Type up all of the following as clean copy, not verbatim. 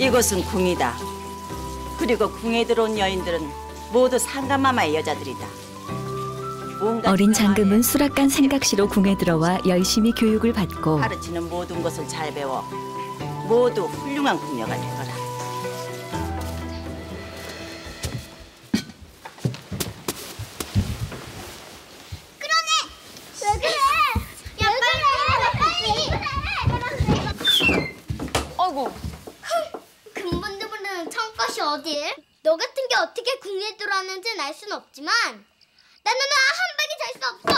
이곳은 궁이다. 그리고 궁에 들어온 여인들은 모두 상감마마의 여자들이다. 어린 장금은 수락관 생각시로 궁에 들어와 열심히 교육을 받고 가르치는 모든 것을 잘 배워 모두 훌륭한 궁녀가 되거라. 아이고. 근본드분은 청것이 어딜? 너 같은 게 어떻게 궁에 들어왔는지는 알 수는 없지만 나는 한 방에 잘 수 없어.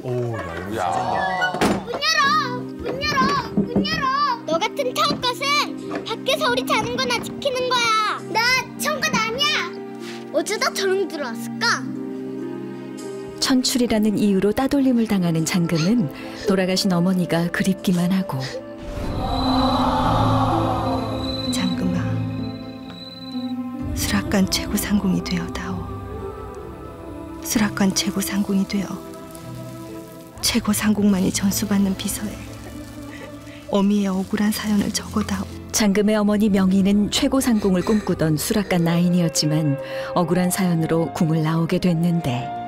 오, 야. 문 열어! 문 열어! 문 열어! 너 같은 청것은 밖에서 우리 자는 거나 지키는 거야. 나 청것 아니야. 어쩌다 저런 들어왔을까? 천출이라는 이유로 따돌림을 당하는 장금은 돌아가신 어머니가 그립기만 하고 장금아, 수락관 최고 상궁이 되어다오. 수락관 최고 상궁이 되어 최고 상궁만이 전수받는 비서에 어미의 억울한 사연을 적어다오. 장금의 어머니 명희는 최고 상궁을 꿈꾸던 수락관 나인이었지만 억울한 사연으로 궁을 나오게 됐는데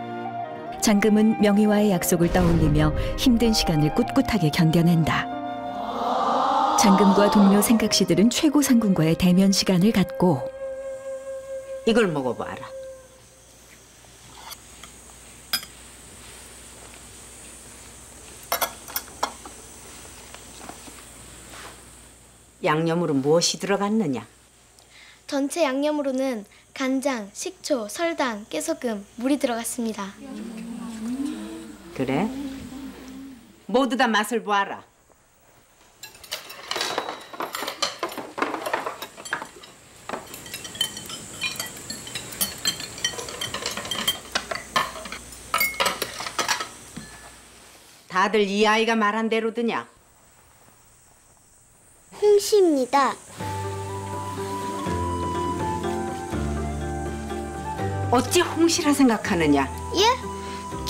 장금은 명희와의 약속을 떠올리며 힘든 시간을 꿋꿋하게 견뎌낸다. 장금과 동료 생각시들은 최고 상궁과의 대면 시간을 갖고 이걸 먹어봐라. 양념으로 무엇이 들어갔느냐? 전체 양념으로는 간장, 식초, 설탕, 깨소금, 물이 들어갔습니다. 그래? 모두 다 맛을 보아라. 다들 이 아이가 말한 대로 드냐? 홍시입니다. 어찌 홍시라 생각하느냐? 예?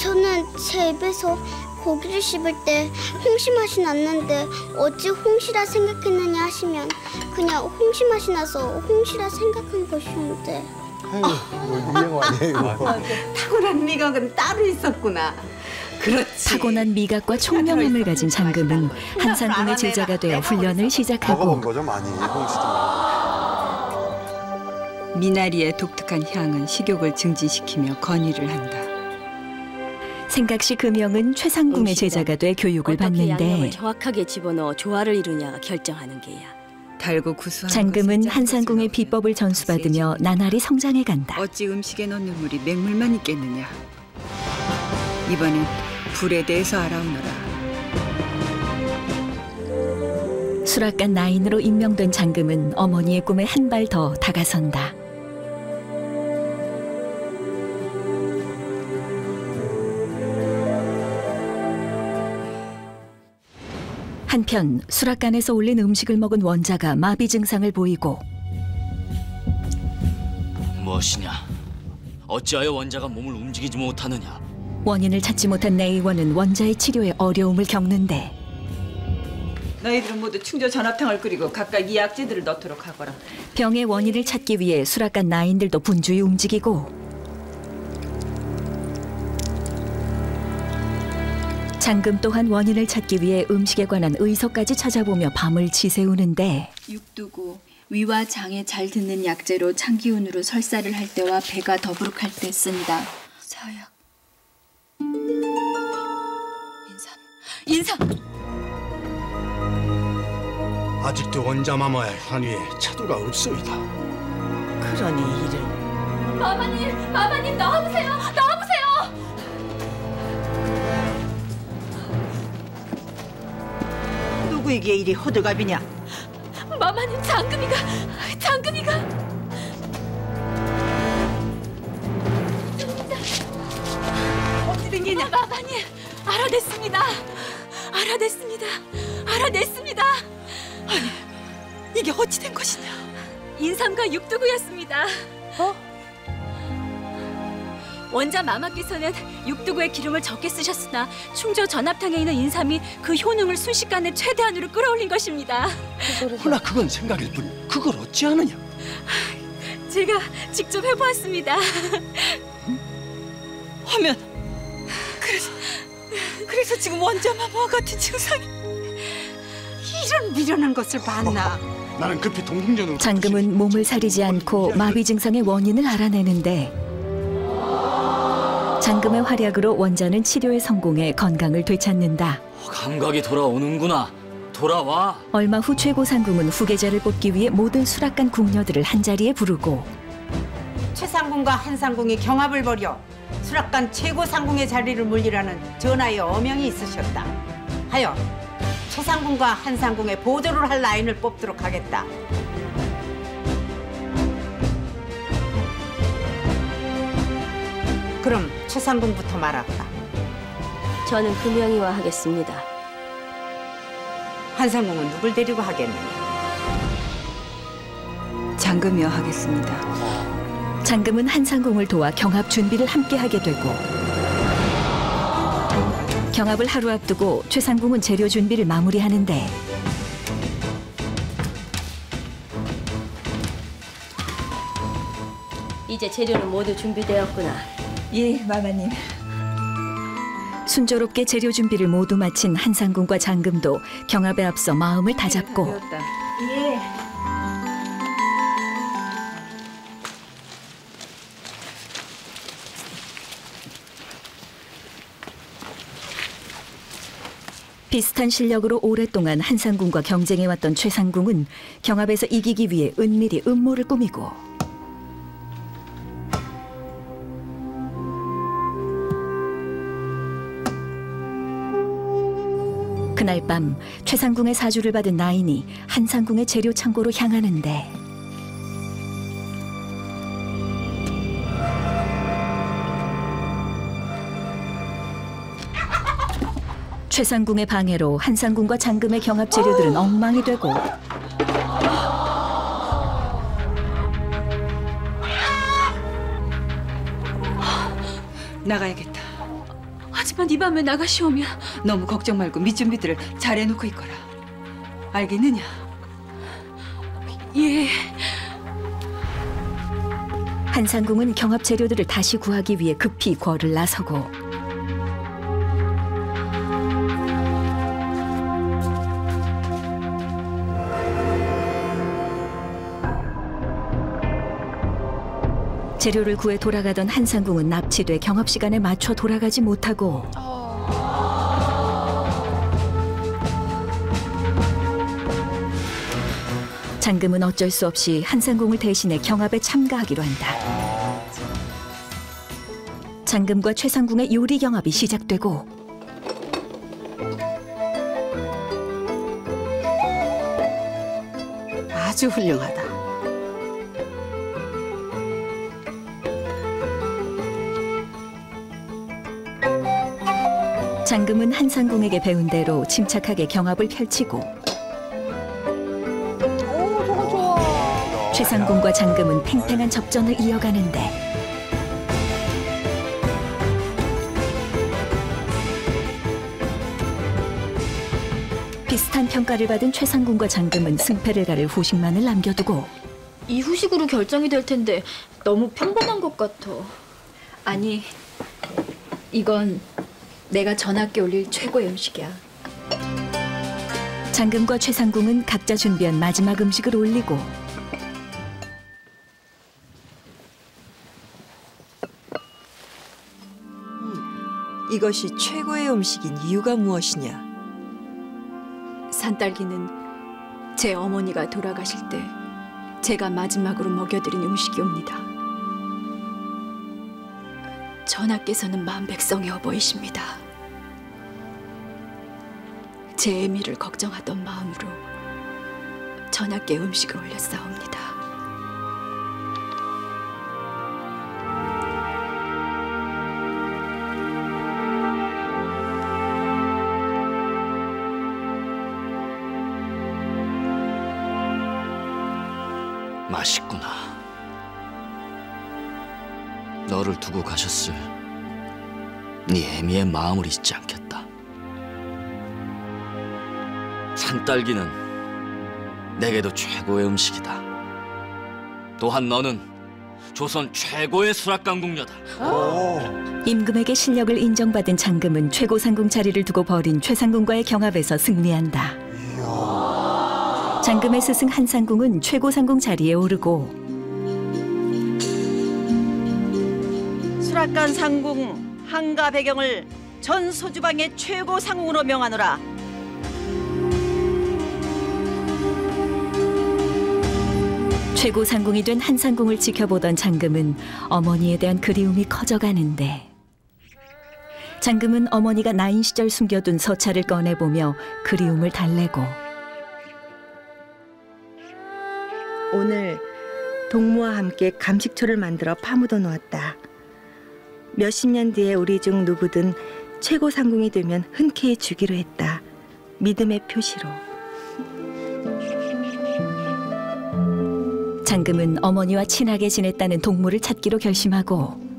저는 제 입에서 고기를 씹을 때 홍시 맛이 났는데 어찌 홍시라 생각했느냐 하시면 그냥 홍시 맛이 나서 홍시라 생각한 것이었는데. 뭐 유행어 아니에요, 이거? 타고난 미각은 따로 있었구나. 그렇지. 타고난 미각과 총명함을 가진 장금은 한상궁의 제자가 되어 훈련을 시작하고 먹어본 거죠, 많이. 홍시도. 미나리의 독특한 향은 식욕을 증진시키며 건의를 한다. 생각시 금영은 최상궁의 제자가 돼 교육을 어떻게 양념을 받는데 정확하게 집어넣어 조화를 이루냐가 결정하는 게야. 달고 구수한 장금은 것을 한상궁의 짜고 비법을 전수받으며 나날이 성장해 간다. 어찌 음식에 넣는 물이 맹물만 있겠느냐. 이번엔 불에 대해서 알아오너라. 수락관 나인으로 임명된 장금은 어머니의 꿈에 한 발 더 다가선다. 한편 수락관에서 올린 음식을 먹은 원자가 마비 증상을 보이고 무엇이냐? 어찌하여 원자가 몸을 움직이지 못하느냐? 원인을 찾지 못한 내의원은 원자의 치료에 어려움을 겪는데 너희들은 모두 충조 전합탕을 끓이고 각각 이 약재들을 넣도록 하거라. 병의 원인을 찾기 위해 수락관 나인들도 분주히 움직이고 장금 또한 원인을 찾기 위해 음식에 관한 의서까지 찾아보며 밤을 지새우는데 육두고 위와 장에 잘 듣는 약재로 창기운으로 설사를 할 때와 배가 더부룩할 때 쓴다. 사약. 인삼. 아직도 원자마마의 한위에 차도가 없소이다. 그러니 이를 마마님 나와보세요. 나와보세요. 누구에게 이리 호들갑이냐? 마마님 장금이가 어찌 된 게냐? 마마님 알아냈습니다. 아니, 이게 어찌 된 것이냐? 인삼과 육두구였습니다. 원자 마마께서는 육두구의 기름을 적게 쓰셨으나 충조 전합탕에 있는 인삼이 그 효능을 순식간에 최대한으로 끌어올린 것입니다. 허나 그건 생각일 뿐 그걸 어찌하느냐? 제가 직접 해보았습니다. 하면 그래서 지금 원자마마와 같은 증상이 이런 미련한 것을 봤나? 나는 급히 동궁전으로. 장금은 몸을 사리지 않고 마비 증상의 원인을 알아내는데 장금의 활약으로 원자는 치료에 성공해 건강을 되찾는다. 감각이 돌아오는구나. 돌아와. 얼마 후 최고상궁은 후계자를 뽑기 위해 모든 수락관 궁녀들을 한자리에 부르고 최상궁과 한상궁이 경합을 벌여 수락관 최고상궁의 자리를 물리라는 전하의 어명이 있으셨다. 하여 최상궁과 한상궁의 보조를 할 라인을 뽑도록 하겠다. 그럼 최상궁부터 말할까? 저는 금영이와 하겠습니다. 한상궁은 누굴 데리고 하겠느냐? 장금이와 하겠습니다. 장금은 한상궁을 도와 경합 준비를 함께 하게 되고 경합을 하루 앞두고 최상궁은 재료 준비를 마무리하는데 이제 재료는 모두 준비되었구나. 예, 마마님. 순조롭게 재료 준비를 모두 마친 한상궁과 장금도 경합에 앞서 마음을 다잡고 예. 비슷한 실력으로 오랫동안 한상궁과 경쟁해왔던 최상궁은 경합에서 이기기 위해 은밀히 음모를 꾸미고 그날 밤 최상궁의 사주를 받은 나인이 한상궁의 재료 창고로 향하는데 최상궁의 방해로 한상궁과 장금의 경합 재료들은 엉망이 되고 나가야겠다. 하지만 이 밤에 나가시오면 너무 걱정 말고 밑준비들을 잘 해놓고 있거라. 알겠느냐? 예. 한상궁은 경합 재료들을 다시 구하기 위해 급히 궐을 나서고 재료를 구해 돌아가던 한상궁은 납치돼 경합 시간에 맞춰 돌아가지 못하고 장금은 어쩔 수 없이 한상궁을 대신해 경합에 참가하기로 한다. 장금과 최상궁의 요리 경합이 시작되고 아주 훌륭하다. 장금은 한상궁에게 배운 대로 침착하게 경합을 펼치고 최상궁과 장금은 팽팽한 접전을 이어가는데 비슷한 평가를 받은 최상궁과 장금은 승패를 가를 후식만을 남겨두고 이 후식으로 결정이 될 텐데 너무 평범한 것 같아. 아니, 이건 내가 전학께 올릴 최고의 음식이야. 장금과 최상궁은 각자 준비한 마지막 음식을 올리고 이것이 최고의 음식인 이유가 무엇이냐? 산딸기는 제 어머니가 돌아가실 때 제가 마지막으로 먹여드린 음식이옵니다. 전하께서는 만백성의 어버이십니다. 제 애미를 걱정하던 마음으로 전하께 음식을 올렸사옵니다. 맛있구나. 너를 두고 가셨을 네 애미의 마음을 잊지 않겠다. 산딸기는 내게도 최고의 음식이다. 또한 너는 조선 최고의 수락강궁녀다. 임금에게 실력을 인정받은 장금은 최고상궁 자리를 두고 벌인 최상궁과의 경합에서 승리한다. 장금의 스승 한상궁은 최고상궁 자리에 오르고 수락관 상궁 한가 배경을 전 소주방의 최고상궁으로 명하노라. 최고상궁이 된 한상궁을 지켜보던 장금은 어머니에 대한 그리움이 커져가는데 장금은 어머니가 나인 시절 숨겨둔 서찰을 꺼내보며 그리움을 달래고 오늘 동무와 함께 감식초를 만들어 파묻어 놓았다. 몇십 년 뒤에 우리 중 누구든 최고상궁이 되면 흔쾌히 주기로 했다. 믿음의 표시로. 장금은 어머니와 친하게 지냈다는 동무를 찾기로 결심하고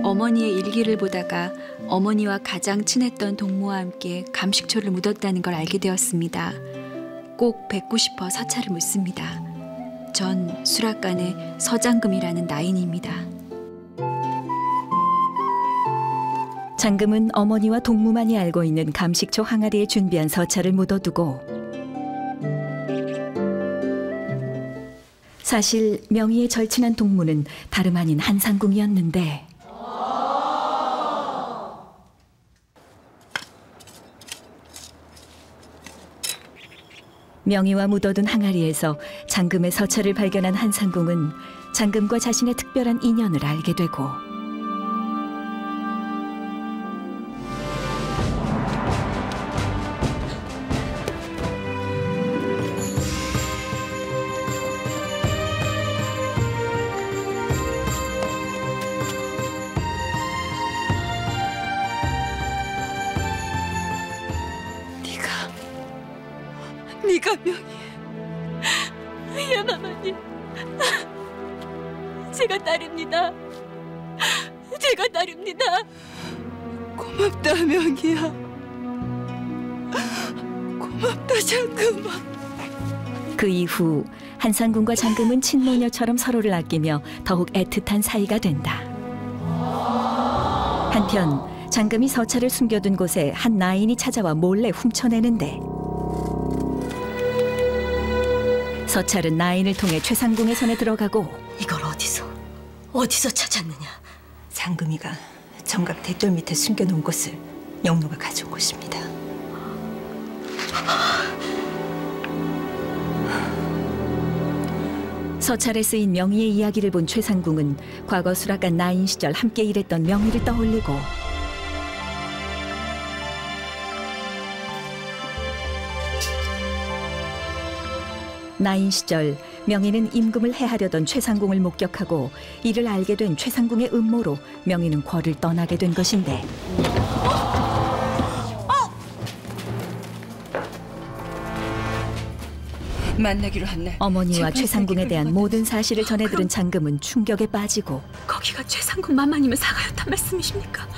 어머니의 일기를 보다가 어머니와 가장 친했던 동무와 함께 감식초를 묻었다는 걸 알게 되었습니다. 꼭 뵙고 싶어 서찰을 묻습니다. 전 수락관의 서장금이라는 나인입니다. 장금은 어머니와 동무만이 알고 있는 감식초 항아리에 준비한 서찰을 묻어두고 사실 명희의 절친한 동무는 다름 아닌 한상궁이었는데 명희와 묻어둔 항아리에서 장금의 서찰을 발견한 한상궁은 장금과 자신의 특별한 인연을 알게 되고 네가 명희. 예, 마마님. 제가 딸입니다. 제가 딸입니다. 고맙다, 명희야. 고맙다, 장금아. 그 이후 한상궁과 장금은 친모녀처럼 서로를 아끼며 더욱 애틋한 사이가 된다. 한편 장금이 서찰을 숨겨둔 곳에 한 나인이 찾아와 몰래 훔쳐내는데 서찰은 나인을 통해 최상궁의 손에 들어가고 이걸 어디서 찾았느냐? 장금이가 정각 대돌 밑에 숨겨놓은 것을 영로가 가져온 것입니다. 서찰에 쓰인 명희의 이야기를 본 최상궁은 과거 수락관 나인 시절 함께 일했던 명희를 떠올리고 나인 시절 명희는 임금을 해하려던 최상궁을 목격하고 이를 알게 된 최상궁의 음모로 명희는 궐을 떠나게 된 것인데 만나기로 했네. 어머니와 최상궁에 대한 모든 사실을 전해 들은 장금은 충격에 빠지고 거기가 최상궁 만만이면 사가였단 말씀이십니까?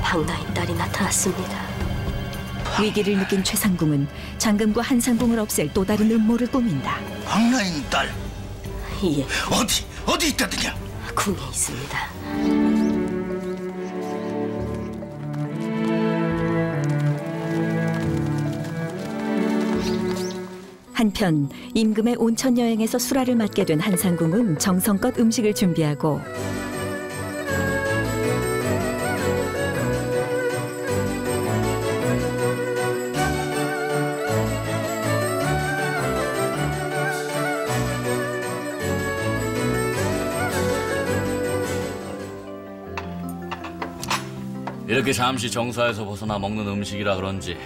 박나인 딸이 나타났습니다. 위기를 느낀 최상궁은 장금과 한상궁을 없앨 또 다른 음모를 꾸민다. 박나인 딸. 예. 어디 있다더냐? 궁에 있습니다. 한편 임금의 온천 여행에서 수라를 맡게 된 한상궁은 정성껏 음식을 준비하고 이렇게 잠시 정사에서 벗어나 먹는 음식이라 그런지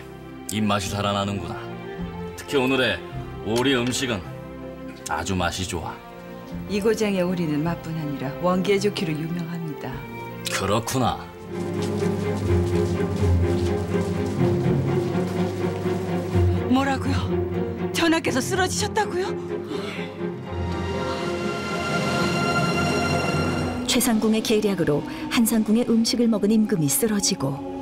입맛이 살아나는구나. 특히 오늘의 오리 음식은 아주 맛이 좋아. 이 고장의 오리는 맛뿐 아니라 원기에 좋기로 유명합니다. 그렇구나. 뭐라고요? 전하께서 쓰러지셨다고요? 최상궁의 계략으로 한상궁의 음식을 먹은 임금이 쓰러지고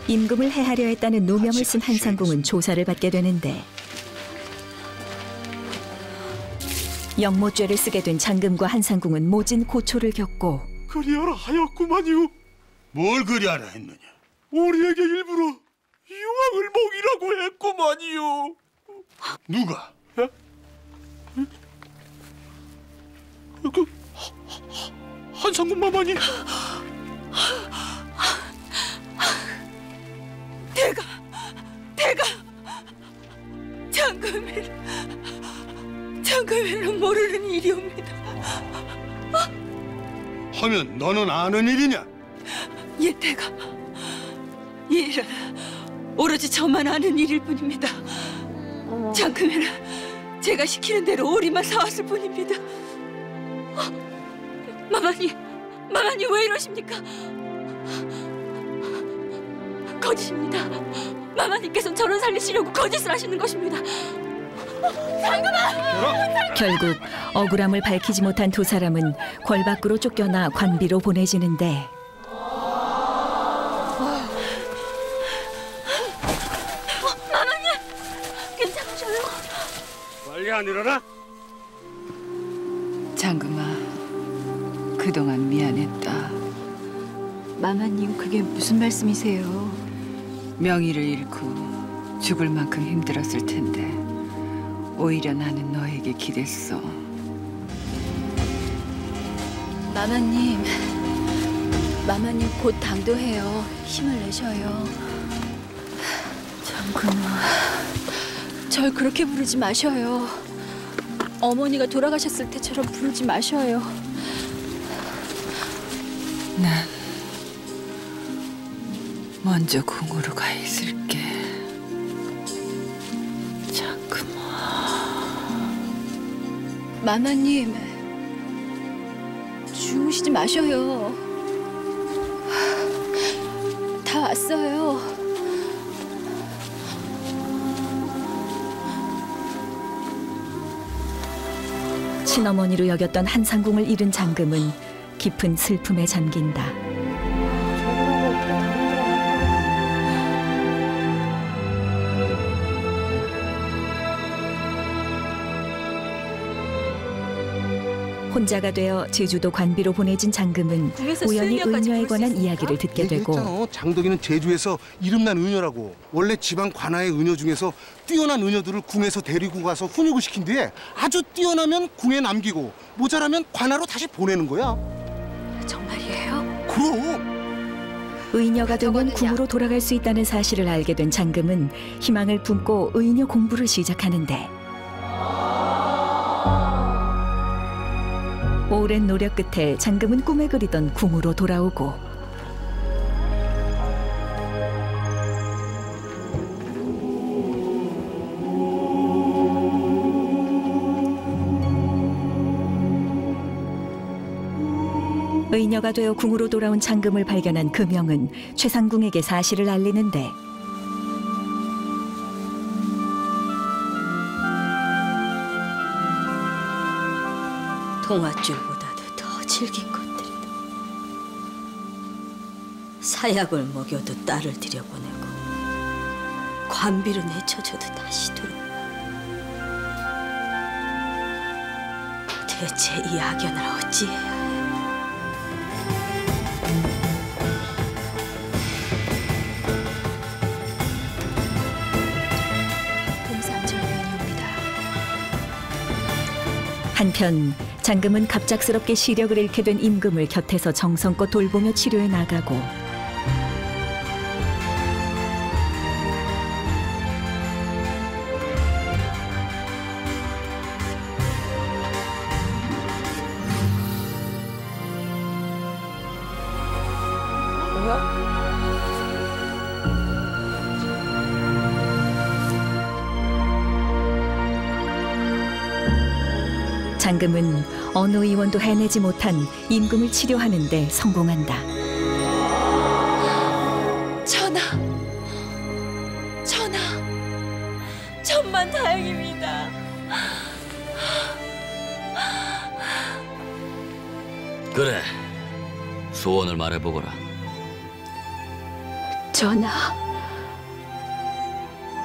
임금을 해하려 했다는 누명을 쓴 한상궁은 조사를 받게 되는데 영모죄를 쓰게 된 장금과 한상궁은 모진 고초를 겪고 그리하라 하였구만요. 뭘 그리하라 했느냐? 우리에게 일부러 유황을 먹이라고 했구만요. 누가? 한상궁 마마니. 대가 장금일은 모르는 일이옵니다. 하면 너는 아는 일이냐? 예, 대가. 이 일은 오로지 저만 아는 일일 뿐입니다. 장금일은 제가 시키는 대로 오리만 사왔을 뿐입니다. 마마님 왜 이러십니까? 거짓입니다. 마마님께서는 저를 살리시려고 거짓을 하시는 것입니다. 장금아! 결국 억울함을 밝히지 못한 두 사람은 궐 밖으로 쫓겨나 관비로 보내지는데 마마님! 괜찮으셔요? 빨리 안 일어나? 장금아, 그동안 미안했다. 마마님, 그게 무슨 말씀이세요? 명의를 잃고 죽을 만큼 힘들었을 텐데 오히려 나는 너에게 기댔어. 마마님 곧 당도해요. 힘을 내셔요. 장금아, 절 그렇게 부르지 마셔요. 어머니가 돌아가셨을 때처럼 부르지 마셔요. 난 먼저 궁으로 가 있을게. 마마님, 주무시지 마셔요. 다 왔어요. 친어머니로 여겼던 한상궁을 잃은 장금은 깊은 슬픔에 잠긴다. 혼자가 되어 제주도 관비로 보내진 장금은 우연히 의녀에 관한 이야기를 듣게 되고 장덕이는 제주에서 이름난 의녀라고. 원래 지방 관아의 의녀 중에서 뛰어난 의녀들을 궁에서 데리고 가서 훈육을 시킨 뒤에 아주 뛰어나면 궁에 남기고 모자라면 관아로 다시 보내는 거야. 정말이에요? 그럼. 의녀가 되면 궁으로 돌아갈 수 있다는 사실을 알게 된 장금은 희망을 품고 의녀 공부를 시작하는데 오랜 노력 끝에 장금은 꿈에 그리던 궁으로 돌아오고 의녀가 되어 궁으로 돌아온 장금을 발견한 금영은 최상궁에게 사실을 알리는데 동아줄보다도 더 질긴 것들이다. 사약을 먹여도 딸을 들여보내고 관비로 내쳐줘도 다시 돌아. 대체 이 악연을 어찌해야 해? 공삼절면입니다. 한편 장금은 갑작스럽게 시력을 잃게 된 임금을 곁에서 정성껏 돌보며 치료해 나가고 장금은 어느 의원도 해내지 못한 임금을 치료하는 데 성공한다. 전하, 천만 다행입니다. 그래, 소원을 말해보거라. 전하,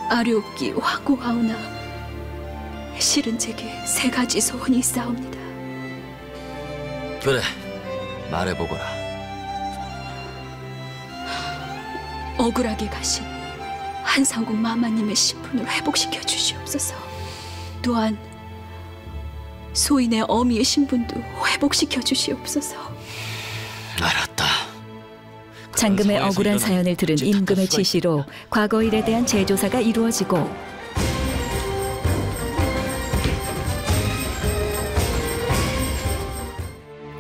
아뢰옵기 황공하오나 실은 제게 3가지 소원이 있사옵니다. 그래, 말해보거라. 억울하게 가신 한상궁 마마님의 신분을 회복시켜 주시옵소서. 또한 소인의 어미의 신분도 회복시켜 주시옵소서. 알았다. 장금의 억울한 사연을 들은 임금의 지시로 과거 일에 대한 재조사가 이루어지고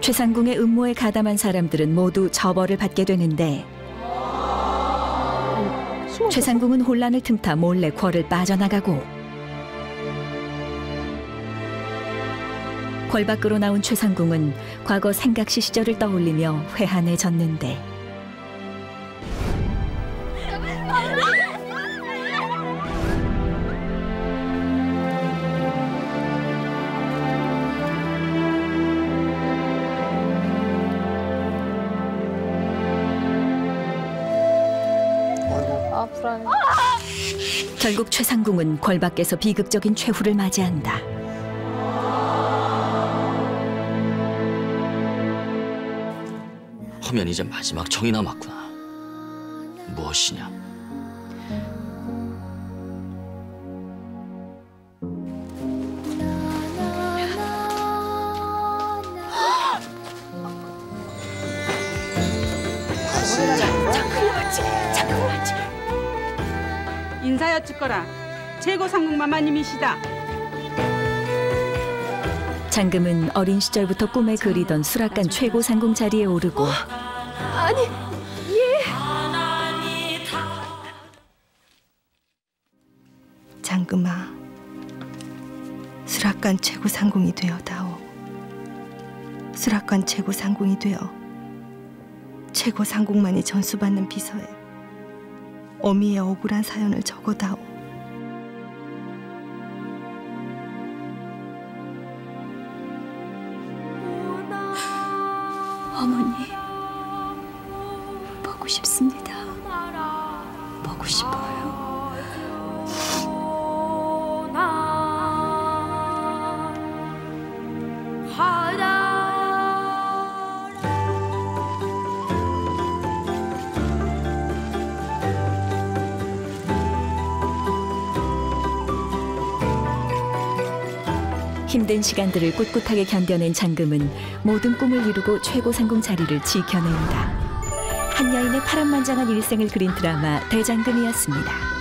최상궁의 음모에 가담한 사람들은 모두 처벌을 받게 되는데 최상궁은 혼란을 틈타 몰래 궐을 빠져나가고 궐 밖으로 나온 최상궁은 과거 생각시 시절을 떠올리며 회한해졌는데 불안해. 결국 최상궁은 궐 밖에서 비극적인 최후를 맞이한다. 하면 이제 마지막 청이 남았구나. 무엇이냐? 인사여쭙거라. 최고상궁 마마님이시다. 장금은 어린 시절부터 꿈에 그리던 수락관 최고상궁 자리에 오르고 아니, 예. 장금아, 수락관 최고상궁이 되어다오. 수락관 최고상궁이 되어 최고상궁만이 전수받는 비서에 어미의 억울한 사연을 적어다오. 어머니, 보고 싶습니다. 보고 싶어요. 힘든 시간들을 꿋꿋하게 견뎌낸 장금은 모든 꿈을 이루고 최고상궁 자리를 지켜낸다. 한 여인의 파란만장한 일생을 그린 드라마 대장금이었습니다.